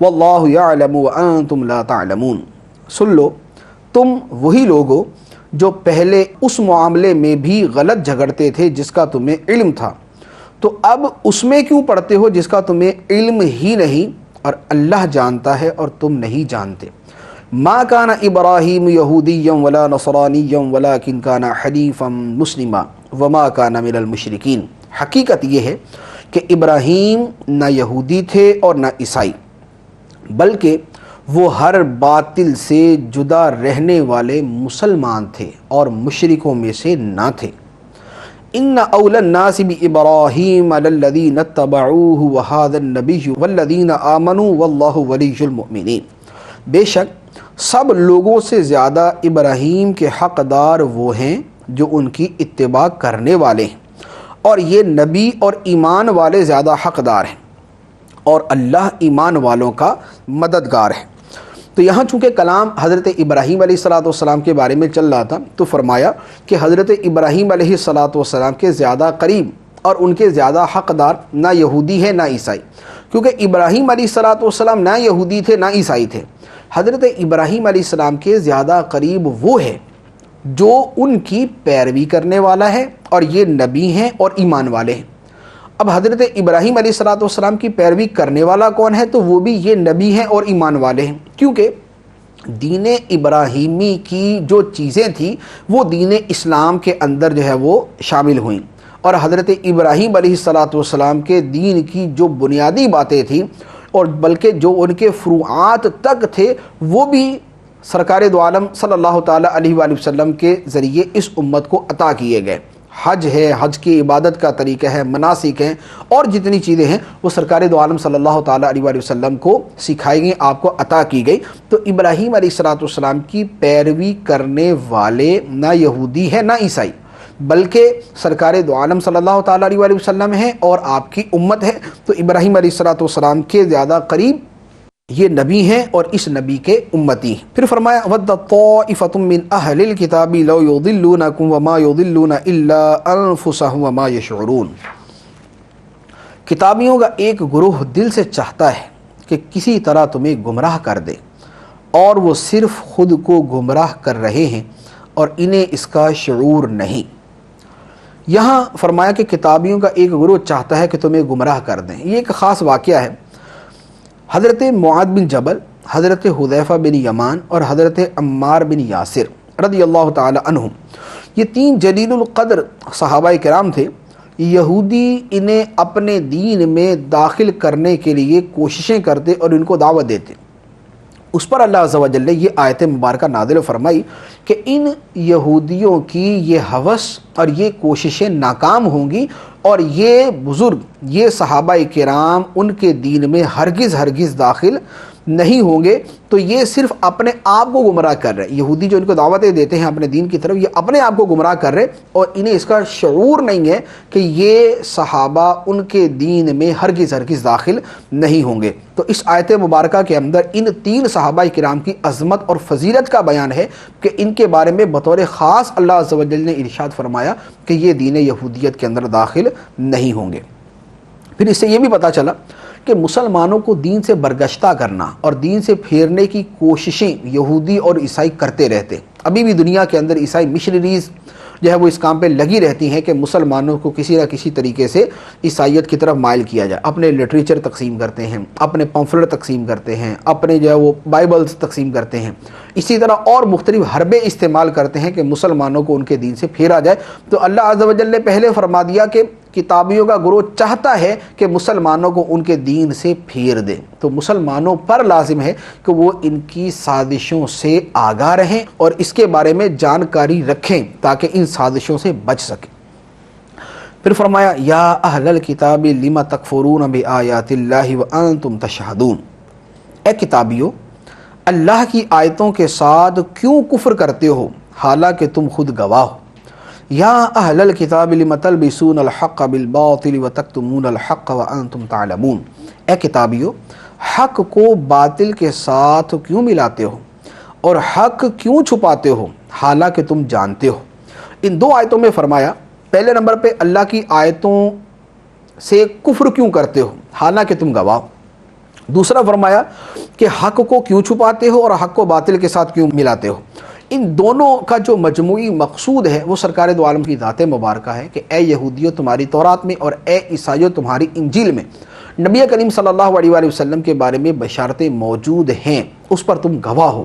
واللہ یعلم وانتم لا تعلمون، سن لو تم وہی لوگ ہو جو پہلے اس معاملے میں بھی غلط جھگڑتے تھے جس کا تمہیں علم تھا، تو اب اس میں کیوں پڑتے ہو جس کا تمہیں علم ہی نہیں، اور اللہ جانتا ہے اور تم نہیں جانتے۔ ما کان ابراہیم یہودیا ولا نصرانیا ولکن کان حنیفا مسلما وما کان من المشرکین، حقیقت یہ ہے کہ ابراہیم نہ یہودی تھے اور نہ عیسائی، بلکہ وہ ہر باطل سے جدا رہنے والے مسلمان تھے اور مشرکوں میں سے نہ تھے۔ ان اول الناس بابراہیم للذین اتبعوہ وہذا النبی والذین آمنوا واللہ ولی المؤمنین، بے شک سب لوگوں سے زیادہ ابراہیم کے حقدار وہ ہیں جو ان کی اتباع کرنے والے ہیں، اور یہ نبی اور ایمان والے زیادہ حقدار ہیں، اور اللہ ایمان والوں کا مددگار ہے۔ تو یہاں چونکہ کلام حضرت ابراہیم علیہ السلام کے بارے میں چل رہا تھا تو فرمایا کہ حضرت ابراہیم علیہ السلام کے زیادہ قریب اور ان کے زیادہ حقدار نہ یہودی ہے نہ عیسائی، کیونکہ ابراہیم علیہ السلام نہ یہودی تھے نہ عیسائی تھے۔ حضرت ابراہیم علیہ السلام کے زیادہ قریب وہ ہے جو ان کی پیروی کرنے والا ہے، اور یہ نبی ہیں اور ایمان والے ہیں۔ اب حضرت ابراہیم علیہ السلام کی پیروی کرنے والا کون ہے؟ تو وہ بھی یہ نبی ہیں اور ایمان والے ہیں، کیونکہ دین ابراہیمی کی جو چیزیں تھیں وہ دین اسلام کے اندر جو ہے وہ شامل ہوئیں، اور حضرت ابراہیم علیہ السلام کے دین کی جو بنیادی باتیں تھیں اور بلکہ جو ان کے فروعات تک تھے وہ بھی سرکار دو عالم صلی اللہ تعالیٰ علیہ وآلہ وسلم کے ذریعے اس امت کو عطا کیے گئے۔ حج ہے، حج کی عبادت کا طریقہ ہے، مناسک ہیں، اور جتنی چیزیں ہیں وہ سرکار دو عالم صلی اللہ تعالیٰ علیہ وآلہ وسلم کو سکھائی گئی، آپ کو عطا کی گئی۔ تو ابراہیم علیہ السلام کی پیروی کرنے والے نہ یہودی ہے نہ عیسائی، بلکہ سرکار دو عالم صلی اللہ تعالیٰ علیہ وآلہ وسلم ہیں اور آپ کی امت ہے۔ تو ابراہیم علیہ السلام کے زیادہ قریب یہ نبی ہیں اور اس نبی کے امتی ہیں۔ پھر فرمایا وَدَّ طَائِفَةٌ مِّنْ أَهْلِ الْكِتَابِ لَوْ يُضِلُّونَكُمْ وَمَا يُضِلُّونَ إِلَّا أَنفُسَهُمْ وَمَا يَشْعُرُونَ، کتابیوں کا ایک گروہ دل سے چاہتا ہے کہ کسی طرح تمہیں گمراہ کر دے، اور وہ صرف خود کو گمراہ کر رہے ہیں اور انہیں اس کا شعور نہیں۔ یہاں فرمایا کہ کتابیوں کا ایک گروہ چاہتا ہے کہ تمہیں گمراہ کر دیں۔ یہ ایک خاص واقعہ ہے۔ حضرت معاذ بن جبل، حضرت حذیفہ بن یمان اور حضرت عمار بن یاسر رضی اللہ تعالی عنہم، یہ تین جلیل القدر صحابہ کرام تھے۔ یہودی انہیں اپنے دین میں داخل کرنے کے لیے کوششیں کرتے اور ان کو دعوت دیتے۔ اس پر اللہ عز و جل نے یہ آیت مبارکہ نازل فرمائی کہ ان یہودیوں کی یہ ہوس اور یہ کوششیں ناکام ہوں گی، اور یہ بزرگ، یہ صحابہ کرام ان کے دین میں ہرگز داخل نہیں ہوں گے۔ تو یہ صرف اپنے آپ کو گمراہ کر رہے، یہودی جو ان کو دعوتیں دیتے ہیں اپنے دین کی طرف، یہ اپنے آپ کو گمراہ کر رہے، اور انہیں اس کا شعور نہیں ہے کہ یہ صحابہ ان کے دین میں ہرگز داخل نہیں ہوں گے۔ تو اس آیت مبارکہ کے اندر ان تین صحابہ کرام کی عظمت اور فضیلت کا بیان ہے کہ ان کے بارے میں بطور خاص اللہ عز و جل نے ارشاد فرمایا کہ یہ دین یہودیت کے اندر داخل نہیں ہوں گے۔ پھر اس سے یہ بھی پتہ چلا کہ مسلمانوں کو دین سے برگشتہ کرنا اور دین سے پھیرنے کی کوششیں یہودی اور عیسائی کرتے رہتے۔ ابھی بھی دنیا کے اندر عیسائی مشنریز جو ہے وہ اس کام پہ لگی رہتی ہیں کہ مسلمانوں کو کسی نہ کسی طریقے سے عیسائیت کی طرف مائل کیا جائے۔ اپنے لٹریچر تقسیم کرتے ہیں، اپنے پمفلٹ تقسیم کرتے ہیں، اپنے جو ہے وہ بائبلز تقسیم کرتے ہیں، اسی طرح اور مختلف حربے استعمال کرتے ہیں کہ مسلمانوں کو ان کے دین سے پھیرا جائے۔ تو اللہ عز و جل نے پہلے فرما دیا کہ کتابیوں کا گروہ چاہتا ہے کہ مسلمانوں کو ان کے دین سے پھیر دے، تو مسلمانوں پر لازم ہے کہ وہ ان کی سازشوں سے آگاہ رہیں اور اس کے بارے میں جانکاری رکھیں تاکہ ان سازشوں سے بچ سکیں۔ پھر فرمایا یا اہل الکتاب لم تکفرون بآیات اللہ وانتم تشہدون، اے کتابیو اللہ کی آیتوں کے ساتھ کیوں کفر کرتے ہو حالانکہ تم خود گواہ ہو۔ یا اہل الکتاب لم تلبسون الحق بالباطل وتکتمون الحق وانتم تعلمون، اے کتابیو حق کو باطل کے ساتھ کیوں ملاتے ہو اور حق کیوں چھپاتے ہو حالانکہ تم جانتے ہو۔ ان دو آیتوں میں فرمایا پہلے نمبر پہ اللہ کی آیتوں سے کفر کیوں کرتے ہو حالانکہ تم گواہ ہو، دوسرا فرمایا کہ حق کو کیوں چھپاتے ہو اور حق کو باطل کے ساتھ کیوں ملاتے ہو۔ ان دونوں کا جو مجموعی مقصود ہے وہ سرکار دو عالم کی ذات مبارکہ ہے کہ اے یہودیو تمہاری تورات میں اور اے عیسائیو تمہاری انجیل میں نبی کریم صلی اللہ علیہ وآلہ وسلم کے بارے میں بشارتیں موجود ہیں، اس پر تم گواہ ہو۔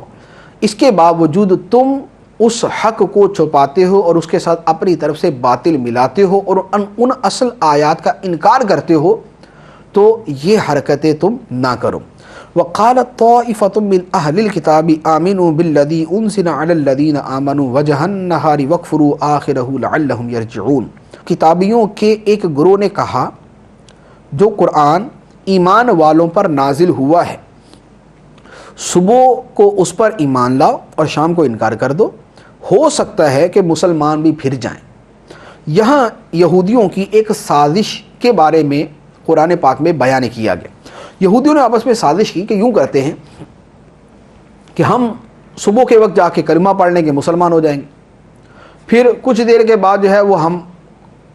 اس کے باوجود تم اس حق کو چھپاتے ہو اور اس کے ساتھ اپنی طرف سے باطل ملاتے ہو اور ان اصل آیات کا انکار کرتے ہو، تو یہ حرکتیں تم نہ کرو۔ وقالت طائفة من اہل الکتاب آمنوا بالذی انزل علی الذین آمنوا وجہ النہار واکفروا آخرہ لعلہم یرجعون، کتابیوں کے ایک گروہ نے کہا جو قرآن ایمان والوں پر نازل ہوا ہے، صبح کو اس پر ایمان لاؤ اور شام کو انکار کر دو، ہو سکتا ہے کہ مسلمان بھی پھر جائیں۔ یہاں یہودیوں کی ایک سازش کے بارے میں قرآن پاک میں بیان کیا گیا۔ یہودیوں نے آپس میں سازش کی کہ یوں کرتے ہیں کہ ہم صبح کے وقت جا کے کلمہ پڑھ لیں گے، مسلمان ہو جائیں گے، پھر کچھ دیر کے بعد جو ہے وہ ہم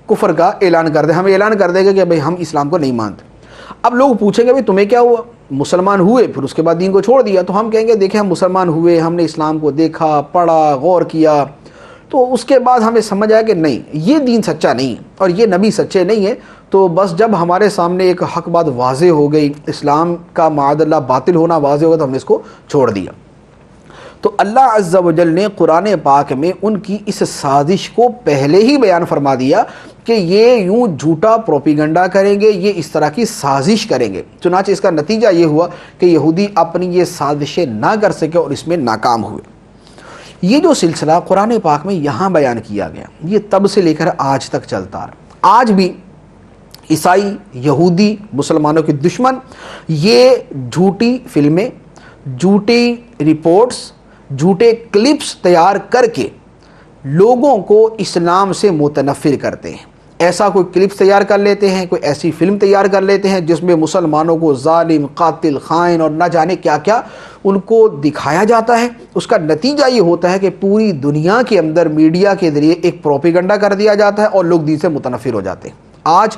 کفر کا اعلان کر دیں، ہم اعلان کر دیں گے کہ بھئی ہم اسلام کو نہیں مانتے۔ اب لوگ پوچھیں گے بھئی تمہیں کیا ہوا، مسلمان ہوئے پھر اس کے بعد دین کو چھوڑ دیا، تو ہم کہیں گے دیکھیں ہم مسلمان ہوئے، ہم نے اسلام کو دیکھا، پڑھا، غور کیا، تو اس کے بعد ہمیں سمجھ آیا کہ نہیں یہ دین سچا نہیں ہے اور یہ نبی سچے نہیں ہے۔ تو بس جب ہمارے سامنے ایک حق بات واضح ہو گئی، اسلام کا معاذ اللہ باطل ہونا واضح ہوگا، تو ہم نے اس کو چھوڑ دیا۔ تو اللہ عز و جل نے قرآن پاک میں ان کی اس سازش کو پہلے ہی بیان فرما دیا کہ یہ یوں جھوٹا پروپیگنڈا کریں گے، یہ اس طرح کی سازش کریں گے۔ چنانچہ اس کا نتیجہ یہ ہوا کہ یہودی اپنی یہ سازشیں نہ کر سکے اور اس میں ناکام ہوئے۔ یہ جو سلسلہ قرآن پاک میں یہاں بیان کیا گیا یہ تب سے لے کر آج تک چلتا رہا۔ آج بھی عیسائی، یہودی، مسلمانوں کے دشمن یہ جھوٹی فلمیں، جھوٹی رپورٹس، جھوٹے کلپس تیار کر کے لوگوں کو اسلام سے متنفر کرتے ہیں۔ ایسا کوئی کلپس تیار کر لیتے ہیں، کوئی ایسی فلم تیار کر لیتے ہیں جس میں مسلمانوں کو ظالم، قاتل، خائن اور نہ جانے کیا کیا ان کو دکھایا جاتا ہے۔ اس کا نتیجہ یہ ہوتا ہے کہ پوری دنیا کے اندر میڈیا کے ذریعے ایک پروپیگنڈا کر دیا جاتا ہے اور لوگ دین سے متنفر ہو جاتے ہیں۔ آج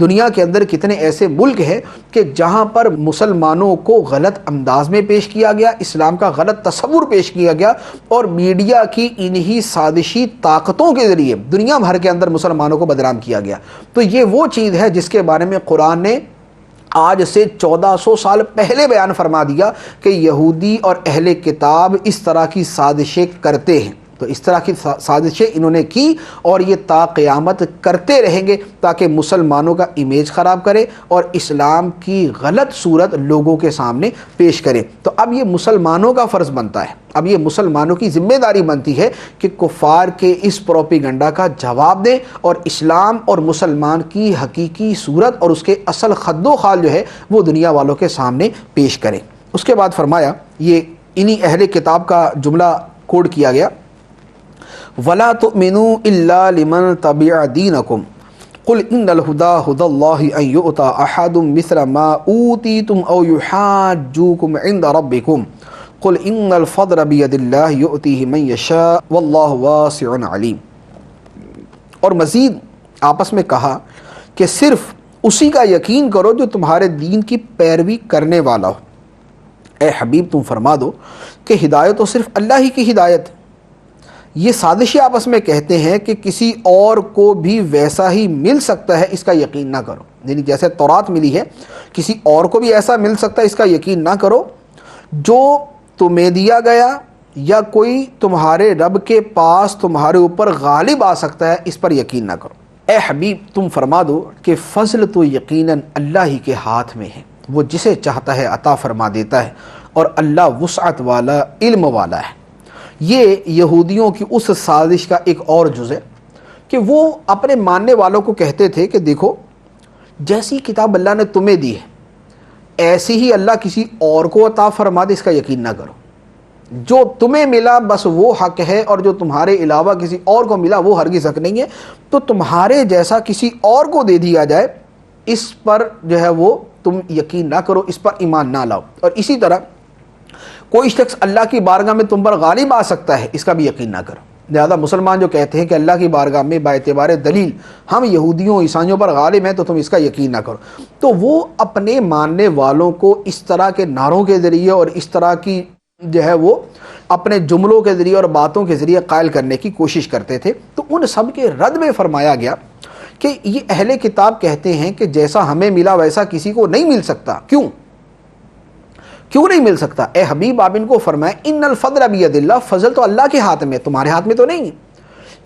دنیا کے اندر کتنے ایسے ملک ہیں کہ جہاں پر مسلمانوں کو غلط انداز میں پیش کیا گیا، اسلام کا غلط تصور پیش کیا گیا، اور میڈیا کی انہی سازشی طاقتوں کے ذریعے دنیا بھر کے اندر مسلمانوں کو بدنام کیا گیا۔ تو یہ وہ چیز ہے جس کے بارے میں قرآن نے آج سے 1400 سال پہلے بیان فرما دیا کہ یہودی اور اہل کتاب اس طرح کی سازشیں کرتے ہیں۔ تو اس طرح کی سازشیں انہوں نے کی اور یہ تا قیامت کرتے رہیں گے تاکہ مسلمانوں کا امیج خراب کرے اور اسلام کی غلط صورت لوگوں کے سامنے پیش کرے۔ تو اب یہ مسلمانوں کا فرض بنتا ہے، اب یہ مسلمانوں کی ذمہ داری بنتی ہے کہ کفار کے اس پروپیگنڈا کا جواب دیں اور اسلام اور مسلمان کی حقیقی صورت اور اس کے اصل خد و خال جو ہے وہ دنیا والوں کے سامنے پیش کریں۔ اس کے بعد فرمایا، یہ انہی اہل کتاب کا جملہ کوڈ کیا گیا، وَلَا تُؤْمِنُوا إِلَّا لِمَنْ تَبِعَ دِينَكُمْ قُلْ إِنَّ الْهُدَى هُدَى اللَّهِ أَنْ يُؤْتَى أَحَدٌ مِثْلَ مَا أُوتِيتُمْ أَوْ يُحَاجُّوكُمْ عِنْدَ رَبِّكُمْ قُلْ إِنَّ الْفَضْلَ بِيَدِ اللَّهِ يُؤْتِيهِ مَنْ يَشَاءُ وَاللَّهُ وَاسِعٌ عَلِيمٌ۔ اور مزید آپس میں کہا کہ صرف اسی کا یقین کرو جو تمہارے دین کی پیروی کرنے والا ہو۔ اے حبیب تم فرما دو کہ ہدایت تو صرف اللہ ہی کی ہدایت۔ یہ سازشی آپس میں کہتے ہیں کہ کسی اور کو بھی ویسا ہی مل سکتا ہے، اس کا یقین نہ کرو، یعنی جیسے تورات ملی ہے کسی اور کو بھی ایسا مل سکتا ہے، اس کا یقین نہ کرو۔ جو تمہیں دیا گیا یا کوئی تمہارے رب کے پاس تمہارے اوپر غالب آ سکتا ہے، اس پر یقین نہ کرو۔ اے حبیب تم فرما دو کہ فضل تو یقیناً اللہ ہی کے ہاتھ میں ہے، وہ جسے چاہتا ہے عطا فرما دیتا ہے، اور اللہ وسعت والا، علم والا ہے۔ یہ یہودیوں کی اس سازش کا ایک اور جز ہے کہ وہ اپنے ماننے والوں کو کہتے تھے کہ دیکھو جیسی کتاب اللہ نے تمہیں دی ہے ایسی ہی اللہ کسی اور کو عطا فرما دے، اس کا یقین نہ کرو۔ جو تمہیں ملا بس وہ حق ہے، اور جو تمہارے علاوہ کسی اور کو ملا وہ ہرگز حق نہیں ہے۔ تو تمہارے جیسا کسی اور کو دے دیا جائے، اس پر جو ہے وہ تم یقین نہ کرو، اس پر ایمان نہ لاؤ۔ اور اسی طرح کوئی شخص اللہ کی بارگاہ میں تم پر غالب آ سکتا ہے، اس کا بھی یقین نہ کرو۔ لہذا مسلمان جو کہتے ہیں کہ اللہ کی بارگاہ میں باعتبار دلیل ہم یہودیوں عیسائیوں پر غالب ہیں، تو تم اس کا یقین نہ کرو، تو وہ اپنے ماننے والوں کو اس طرح کے نعروں کے ذریعے اور اس طرح کی جو ہے وہ اپنے جملوں کے ذریعے اور باتوں کے ذریعے قائل کرنے کی کوشش کرتے تھے۔ تو ان سب کے رد میں فرمایا گیا کہ یہ اہل کتاب کہتے ہیں کہ جیسا ہمیں ملا ویسا کسی کو نہیں مل سکتا۔ کیوں نہیں مل سکتا؟ اے حبیب آپ ان کو فرمائیں ان الفضل بید اللہ، فضل تو اللہ کے ہاتھ میں، تمہارے ہاتھ میں تو نہیں ہے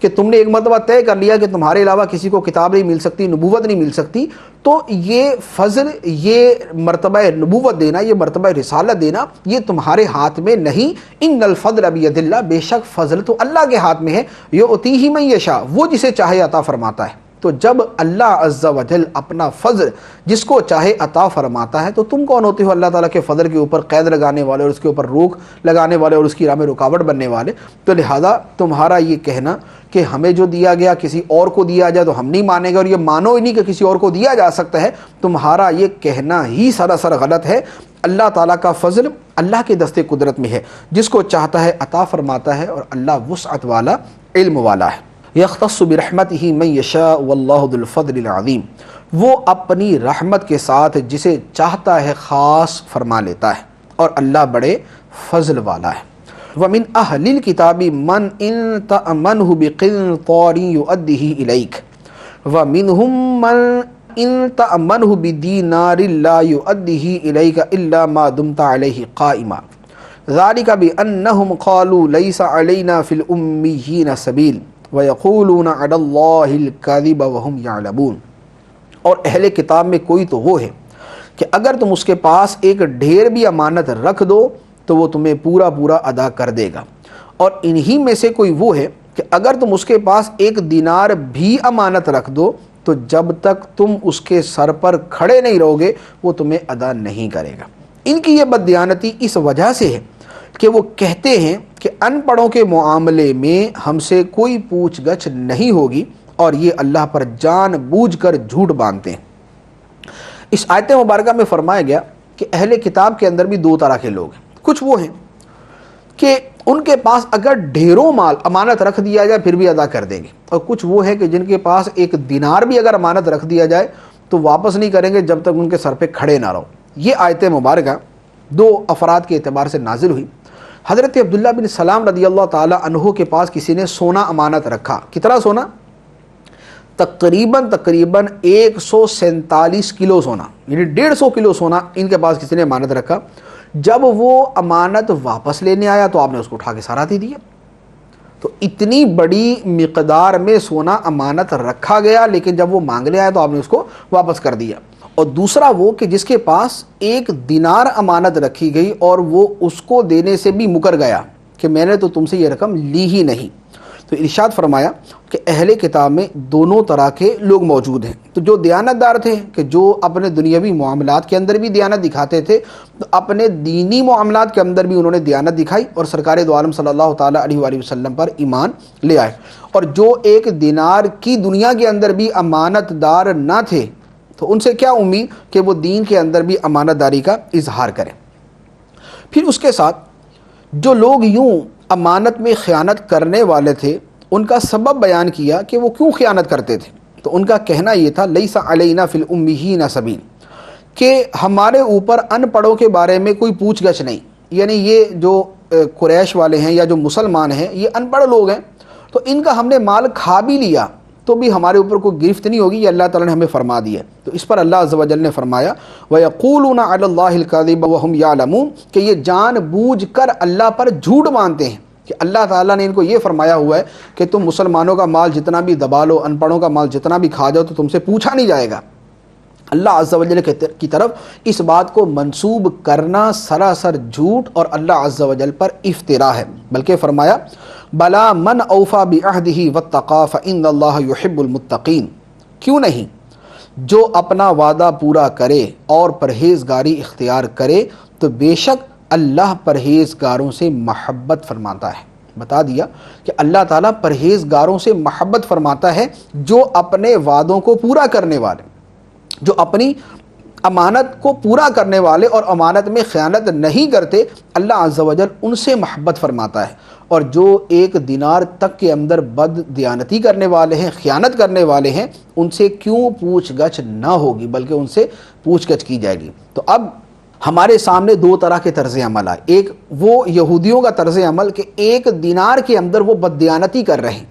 کہ تم نے ایک مرتبہ طے کر لیا کہ تمہارے علاوہ کسی کو کتاب نہیں مل سکتی، نبوت نہیں مل سکتی، تو یہ فضل، یہ مرتبہ نبوت دینا، یہ مرتبہ رسالت دینا، یہ تمہارے ہاتھ میں نہیں۔ ان الفضل بید اللہ، بے شک فضل تو اللہ کے ہاتھ میں ہے، یؤتیہ من یشاء، وہ جسے چاہے عطا فرماتا ہے۔ تو جب اللہ عز و جل اپنا فضل جس کو چاہے عطا فرماتا ہے، تو تم کون ہوتے ہو اللہ تعالیٰ کے فضل کے اوپر قید لگانے والے اور اس کے اوپر روک لگانے والے اور اس کی راہ میں رکاوٹ بننے والے؟ تو لہذا تمہارا یہ کہنا کہ ہمیں جو دیا گیا کسی اور کو دیا جائے تو ہم نہیں مانیں گے، اور یہ مانو ہی نہیں کہ کسی اور کو دیا جا سکتا ہے، تمہارا یہ کہنا ہی سراسر غلط ہے۔ اللہ تعالیٰ کا فضل اللہ کے دستے قدرت میں ہے، جس کو چاہتا ہے عطا فرماتا ہے، اور اللہ وسعت والا، علم والا ہے۔ یختص برحمتہ من یشاء واللہ ذو الفضل العظیم، وہ اپنی رحمت کے ساتھ جسے چاہتا ہے خاص فرما لیتا ہے، اور اللہ بڑے فضل والا ہے۔ ومن اہل الکتاب من ان تأمنہ بقنطار یؤدہ الیک ومنہم من ان تأمنہ بدینار لا یؤدہ الیک الا ما دمت علیہ قائما ذلک بانہم قالوا لیس علینا فی الامیین سبیل وَيَقُولُونَ عَلَى اللَّهِ الْكَذِبَ وَهُمْ يَعْلَمُونَ۔ اور اہل کتاب میں کوئی تو وہ ہے کہ اگر تم اس کے پاس ایک ڈھیر بھی امانت رکھ دو تو وہ تمہیں پورا پورا ادا کر دے گا، اور انہی میں سے کوئی وہ ہے کہ اگر تم اس کے پاس ایک دینار بھی امانت رکھ دو تو جب تک تم اس کے سر پر کھڑے نہیں رہو گے وہ تمہیں ادا نہیں کرے گا۔ ان کی یہ بددیانتی اس وجہ سے ہے کہ وہ کہتے ہیں کہ ان پڑھوں کے معاملے میں ہم سے کوئی پوچھ گچھ نہیں ہوگی، اور یہ اللہ پر جان بوجھ کر جھوٹ باندھتے ہیں۔ اس آیت مبارکہ میں فرمایا گیا کہ اہل کتاب کے اندر بھی دو طرح کے لوگ ہیں۔ کچھ وہ ہیں کہ ان کے پاس اگر ڈھیروں مال امانت رکھ دیا جائے پھر بھی ادا کر دیں گے، اور کچھ وہ ہے کہ جن کے پاس ایک دینار بھی اگر امانت رکھ دیا جائے تو واپس نہیں کریں گے جب تک ان کے سر پہ کھڑے نہ رہو۔ یہ آیت مبارکہ دو افراد کے اعتبار سے نازل ہوئی۔ حضرت عبداللہ بن سلام رضی اللہ تعالی عنہ کے پاس کسی نے سونا امانت رکھا۔ کتنا سونا؟ تقریباً 147 کلو سونا، یعنی 150 کلو سونا ان کے پاس کسی نے امانت رکھا۔ جب وہ امانت واپس لینے آیا تو آپ نے اس کو اٹھا کے سارا دے دیا۔ تو اتنی بڑی مقدار میں سونا امانت رکھا گیا، لیکن جب وہ مانگنے آیا تو آپ نے اس کو واپس کر دیا۔ اور دوسرا وہ کہ جس کے پاس 1 دینار امانت رکھی گئی اور وہ اس کو دینے سے بھی مکر گیا کہ میں نے تو تم سے یہ رقم لی ہی نہیں۔ تو ارشاد فرمایا کہ اہل کتاب میں دونوں طرح کے لوگ موجود ہیں۔ تو جو دیانت دار تھے کہ جو اپنے دنیاوی معاملات کے اندر بھی دیانت دکھاتے تھے، تو اپنے دینی معاملات کے اندر بھی انہوں نے دیانت دکھائی اور سرکار دو عالم صلی اللہ تعالیٰ علیہ وآلہ وسلم پر ایمان لے آئے۔ اور جو 1 دینار کی دنیا کے اندر بھی امانت دار نہ تھے تو ان سے کیا امید کہ وہ دین کے اندر بھی امانت داری کا اظہار کریں۔ پھر اس کے ساتھ جو لوگ یوں امانت میں خیانت کرنے والے تھے ان کا سبب بیان کیا کہ وہ کیوں خیانت کرتے تھے۔ تو ان کا کہنا یہ تھا لیس علینا فی الامیین سبیل، کہ ہمارے اوپر ان پڑھوں کے بارے میں کوئی پوچھ گچھ نہیں، یعنی یہ جو قریش والے ہیں یا جو مسلمان ہیں یہ ان پڑھ لوگ ہیں، تو ان کا ہم نے مال کھا بھی لیا تو بھی ہمارے اوپر کوئی گرفت نہیں ہوگی، یہ اللہ تعالیٰ نے ہمیں فرما دیا۔ تو اس پر اللہ عز و جل نے فرمایا وَيَقُولُونَ عَلَى اللَّهِ الْكَذِبَ وَهُمْ يَعْلَمُونَ، کہ یہ جان بوجھ کر اللہ پر جھوٹ مانتے ہیں کہ اللہ تعالیٰ نے ان کو یہ فرمایا ہوا ہے کہ تم مسلمانوں کا مال جتنا بھی دبا لو، ان پڑھوں کا مال جتنا بھی کھا جاؤ تو تم سے پوچھا نہیں جائے گا۔ اللہ عز و جل کی طرف اس بات کو منسوب کرنا سراسر جھوٹ اور اللہ عز و جل پر افتراء ہے، بلکہ فرمایا بلا من اوفا بعہدہ واتقی فإن اللہ یحب المتقین، کیوں نہیں جو اپنا وعدہ پورا کرے اور پرہیزگاری اختیار کرے تو بے شک اللہ پرہیزگاروں سے محبت فرماتا ہے۔ بتا دیا کہ اللہ تعالیٰ پرہیزگاروں سے محبت فرماتا ہے، جو اپنے وعدوں کو پورا کرنے والے، جو اپنی امانت کو پورا کرنے والے اور امانت میں خیانت نہیں کرتے، اللہ عز و جل ان سے محبت فرماتا ہے۔ اور جو 1 دینار تک کے اندر بد دیانتی کرنے والے ہیں، خیانت کرنے والے ہیں، ان سے کیوں پوچھ گچھ نہ ہوگی بلکہ ان سے پوچھ گچھ کی جائے گی۔ تو اب ہمارے سامنے 2 طرح کے طرز عمل آئے، ایک وہ یہودیوں کا طرز عمل کہ 1 دینار کے اندر وہ بد دیانتی کر رہے ہیں،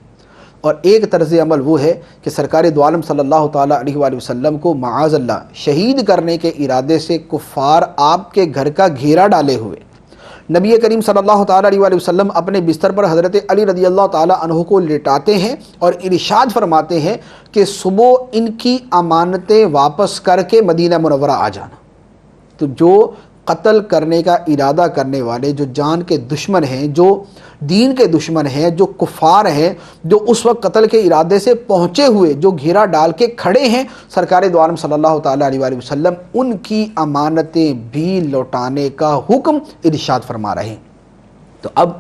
اور ایک طرز عمل وہ ہے کہ سرکار دو عالم صلی اللہ تعالیٰ علیہ وآلہ وسلم کو معاذ اللہ شہید کرنے کے ارادے سے کفار آپ کے گھر کا گھیرا ڈالے ہوئے نبی کریم صلی اللہ تعالیٰ علیہ وآلہ وسلم اپنے بستر پر حضرت علی رضی اللہ تعالیٰ عنہ کو لٹاتے ہیں اور ارشاد فرماتے ہیں کہ صبح ان کی امانتیں واپس کر کے مدینہ منورہ آ جانا۔ تو جو قتل کرنے کا ارادہ کرنے والے، جو جان کے دشمن ہیں، جو دین کے دشمن ہیں، جو کفار ہیں، جو اس وقت قتل کے ارادے سے پہنچے ہوئے، جو گھیرا ڈال کے کھڑے ہیں سرکار دو عالم صلی اللہ تعالیٰ علیہ وآلہ وسلم، ان کی امانتیں بھی لوٹانے کا حکم ارشاد فرما رہے ہیں۔ تو اب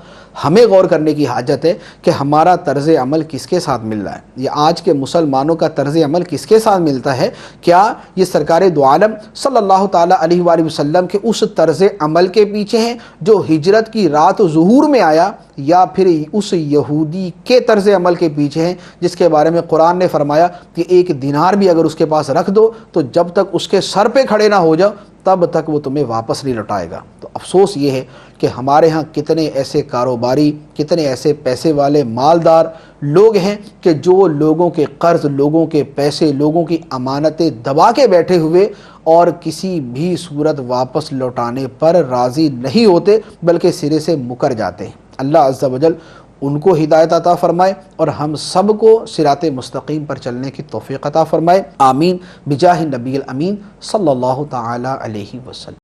ہمیں غور کرنے کی حاجت ہے کہ ہمارا طرز عمل کس کے ساتھ مل رہا ہے، یہ آج کے مسلمانوں کا طرز عمل کس کے ساتھ ملتا ہے؟ کیا یہ سرکار دو عالم صلی اللہ تعالیٰ علیہ وآلہ وسلم کے اس طرز عمل کے پیچھے ہیں جو ہجرت کی رات ظہور میں آیا، یا پھر اس یہودی کے طرز عمل کے پیچھے ہیں جس کے بارے میں قرآن نے فرمایا کہ 1 دینار بھی اگر اس کے پاس رکھ دو تو جب تک اس کے سر پہ کھڑے نہ ہو جاؤ تب تک وہ تمہیں واپس نہیں لوٹائے گا۔ تو افسوس یہ ہے کہ ہمارے ہاں کتنے ایسے کاروباری، کتنے ایسے پیسے والے مالدار لوگ ہیں کہ جو لوگوں کے قرض، لوگوں کے پیسے، لوگوں کی امانتیں دبا کے بیٹھے ہوئے اور کسی بھی صورت واپس لوٹانے پر راضی نہیں ہوتے بلکہ سرے سے مکر جاتے ہیں۔ اللہ عز و جل ان کو ہدایت عطا فرمائے اور ہم سب کو صراط مستقیم پر چلنے کی توفیق عطا فرمائے، آمین بجاہ نبی الامین صلی اللہ تعالی علیہ وسلم۔